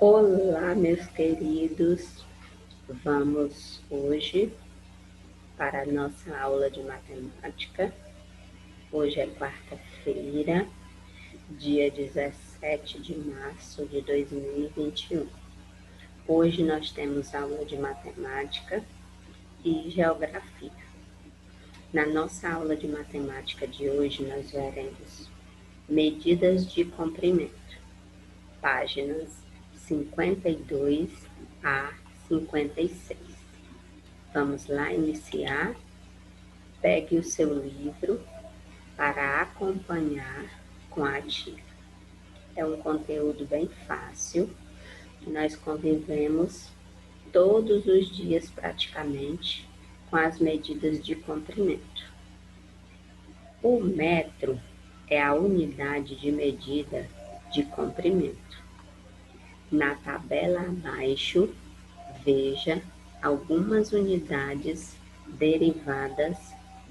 Olá, meus queridos. Vamos hoje para a nossa aula de matemática. Hoje é quarta-feira, dia 17 de março de 2021. Hoje nós temos aula de matemática e geografia. Na nossa aula de matemática de hoje, nós veremos medidas de comprimento, páginas 52 a 56. Vamos lá iniciar. Pegue o seu livro para acompanhar com a tia. É um conteúdo bem fácil, que nós convivemos todos os dias praticamente com as medidas de comprimento. O metro é a unidade de medida de comprimento. Na tabela abaixo, veja algumas unidades derivadas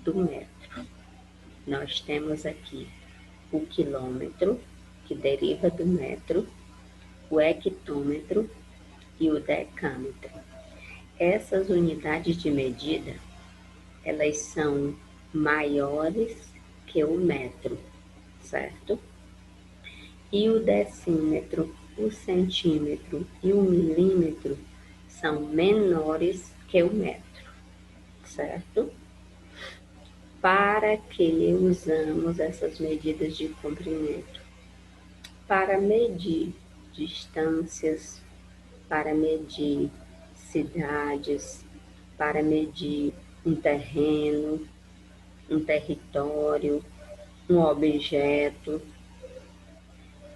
do metro. Nós temos aqui o quilômetro, que deriva do metro, o hectômetro e o decâmetro. Essas unidades de medida, elas são maiores que o metro, certo? E o decímetro, o centímetro e o milímetro são menores que o metro, certo? Para que usamos essas medidas de comprimento? Para medir distâncias, para medir cidades, para medir um terreno, um território, um objeto.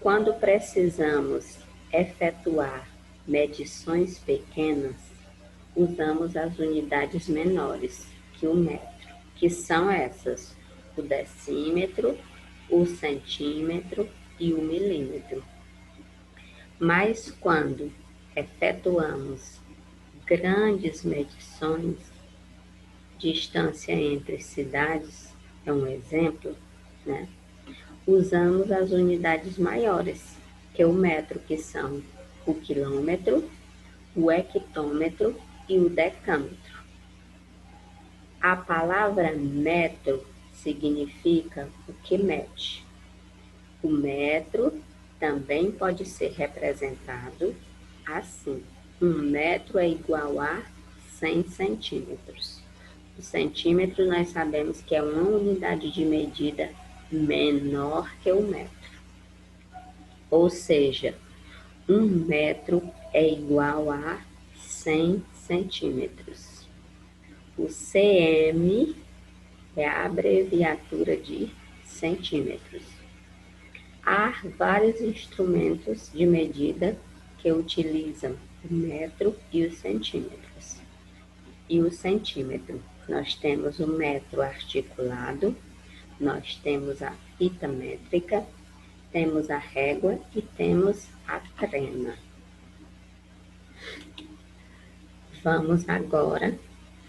Quando precisamos efetuar medições pequenas, usamos as unidades menores que o metro, que são essas: o decímetro, o centímetro e o milímetro. Mas quando efetuamos grandes medições, distância entre cidades é um exemplo, né? Usamos as unidades maiores que o metro, que são o quilômetro, o hectômetro e o decâmetro. A palavra metro significa o que mede. O metro também pode ser representado assim: 1 metro é igual a 100 centímetros. O centímetro nós sabemos que é uma unidade de medida menor que o metro. Ou seja, 1 metro é igual a 100 centímetros. O cm é a abreviatura de centímetros. Há vários instrumentos de medida que utilizam o metro e os centímetros. E o centímetro, nós temos o metro articulado, nós temos a fita métrica, temos a régua e temos a trena. Vamos agora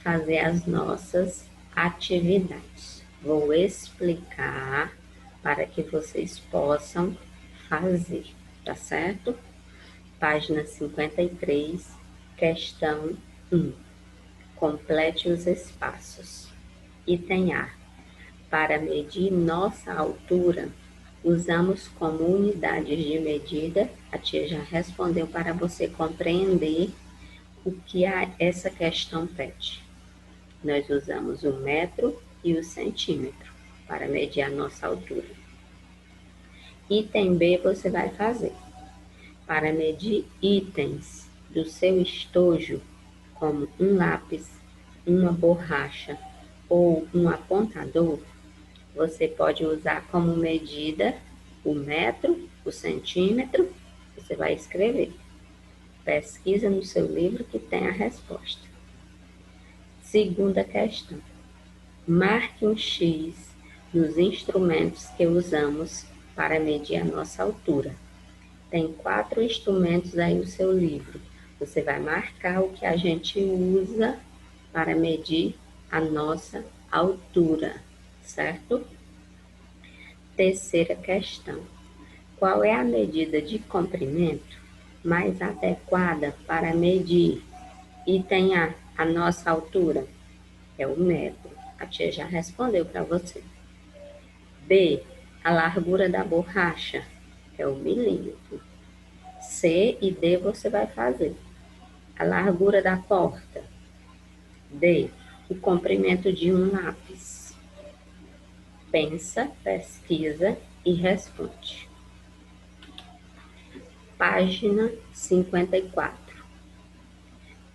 fazer as nossas atividades. Vou explicar para que vocês possam fazer, tá certo? Página 53, questão 1. Complete os espaços. Item A. Para medir nossa altura, usamos como unidades de medida, a tia já respondeu para você compreender o que essa questão pede. Nós usamos o metro e o centímetro para medir a nossa altura. Item B você vai fazer. Para medir itens do seu estojo, como um lápis, uma borracha ou um apontador, você pode usar como medida o metro, o centímetro, você vai escrever. Pesquisa no seu livro que tem a resposta. Segunda questão. Marque um X nos instrumentos que usamos para medir a nossa altura. Tem 4 instrumentos aí no seu livro. Você vai marcar o que a gente usa para medir a nossa altura, certo? Terceira questão. Qual é a medida de comprimento mais adequada para medir item A, a nossa altura? É o metro. A tia já respondeu para você. B, a largura da borracha? É o milímetro. C e D você vai fazer. A largura da porta? D, o comprimento de um lápis. Pensa, pesquisa e responde. Página 54.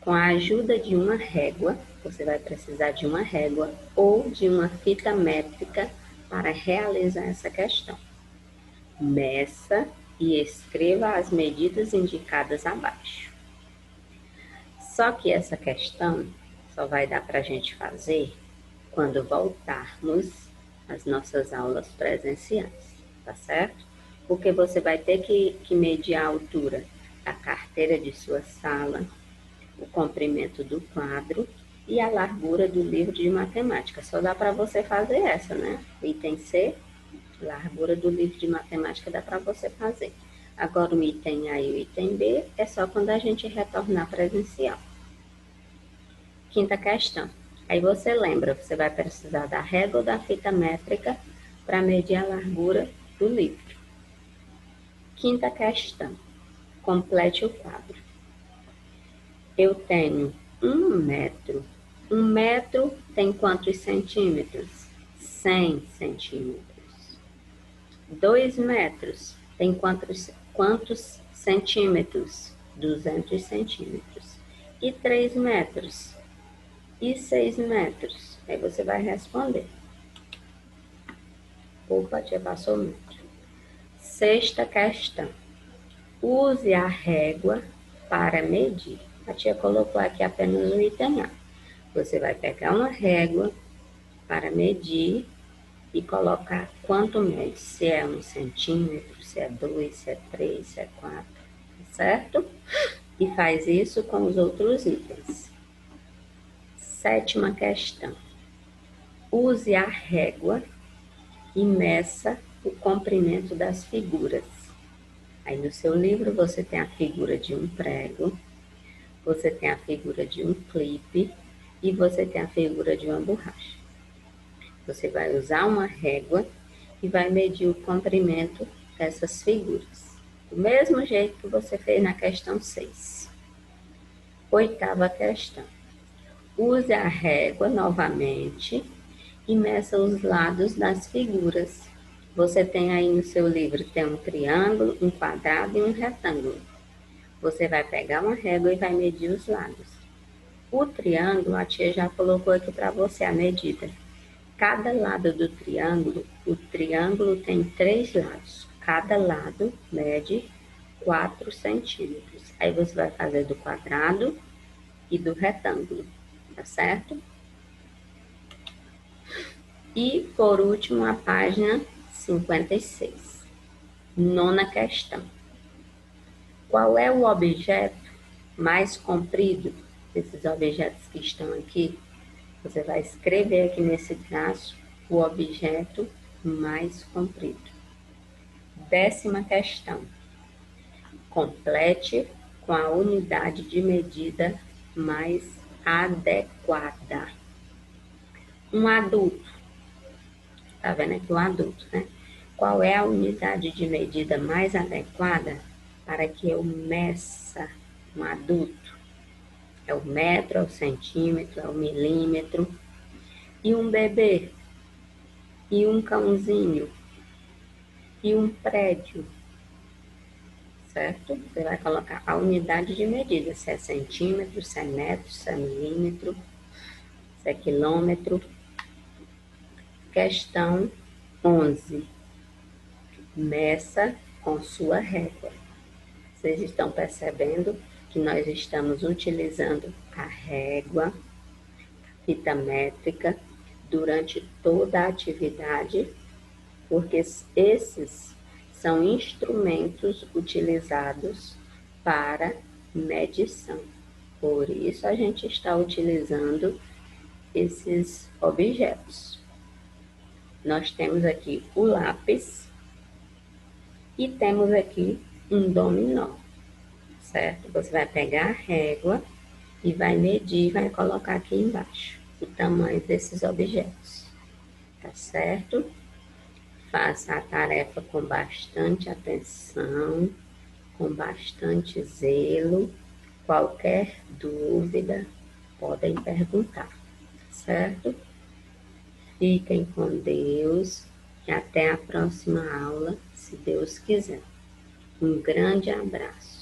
Com a ajuda de uma régua, você vai precisar de uma régua ou de uma fita métrica para realizar essa questão. Meça e escreva as medidas indicadas abaixo. Só que essa questão só vai dar para a gente fazer quando voltarmos às nossas aulas presenciais, tá certo? Porque você vai ter que medir a altura da carteira de sua sala, o comprimento do quadro e a largura do livro de matemática. Só dá para você fazer essa, né? Item C, largura do livro de matemática dá para você fazer. Agora o item A e o item B é só quando a gente retornar presencial. Quinta questão. Aí você lembra, você vai precisar da régua ou da fita métrica para medir a largura do livro. Quinta questão. Complete o quadro. Eu tenho 1 metro. 1 metro tem quantos centímetros? 100 centímetros. 2 metros tem quantos centímetros? 200 centímetros. E 3 metros? E 6 metros? Aí você vai responder. Opa, tia passou muito. Sexta questão. Use a régua para medir. A tia colocou aqui apenas o item A. Você vai pegar uma régua para medir e colocar quanto mede. Se é 1 centímetro, se é 2, se é 3, se é 4, certo? E faz isso com os outros itens. Sétima questão. Use a régua e meça o comprimento das figuras. Aí no seu livro você tem a figura de um prego, você tem a figura de um clipe e você tem a figura de uma borracha. Você vai usar uma régua e vai medir o comprimento dessas figuras. Do mesmo jeito que você fez na questão 6. Oitava questão. Use a régua novamente e meça os lados das figuras. Você tem aí no seu livro, tem um triângulo, um quadrado e um retângulo. Você vai pegar uma régua e vai medir os lados. O triângulo, a tia já colocou aqui para você a medida. Cada lado do triângulo, o triângulo tem 3 lados. Cada lado mede 4 centímetros. Aí você vai fazer do quadrado e do retângulo, tá certo? E, por último, a página 56. Nona questão. Qual é o objeto mais comprido desses objetos que estão aqui? Você vai escrever aqui nesse traço o objeto mais comprido. 10ª questão. Complete com a unidade de medida mais adequada. Um adulto. Tá vendo aqui o adulto, né? Qual é a unidade de medida mais adequada para que eu meça um adulto? É o metro, é o centímetro, é o milímetro. E um bebê? E um cãozinho? E um prédio? Certo? Você vai colocar a unidade de medida, se é centímetro, se é metro, se é milímetro, se é quilômetro. Questão 11. Meça com sua régua. Vocês estão percebendo que nós estamos utilizando a régua, fita métrica, durante toda a atividade, porque esses são instrumentos utilizados para medição. Por isso a gente está utilizando esses objetos. Nós temos aqui o lápis e temos aqui um dominó, certo? Você vai pegar a régua e vai medir, vai colocar aqui embaixo o tamanho desses objetos, tá certo? Faça a tarefa com bastante atenção, com bastante zelo. Qualquer dúvida, podem perguntar, certo? Fiquem com Deus e até a próxima aula, se Deus quiser. Um grande abraço.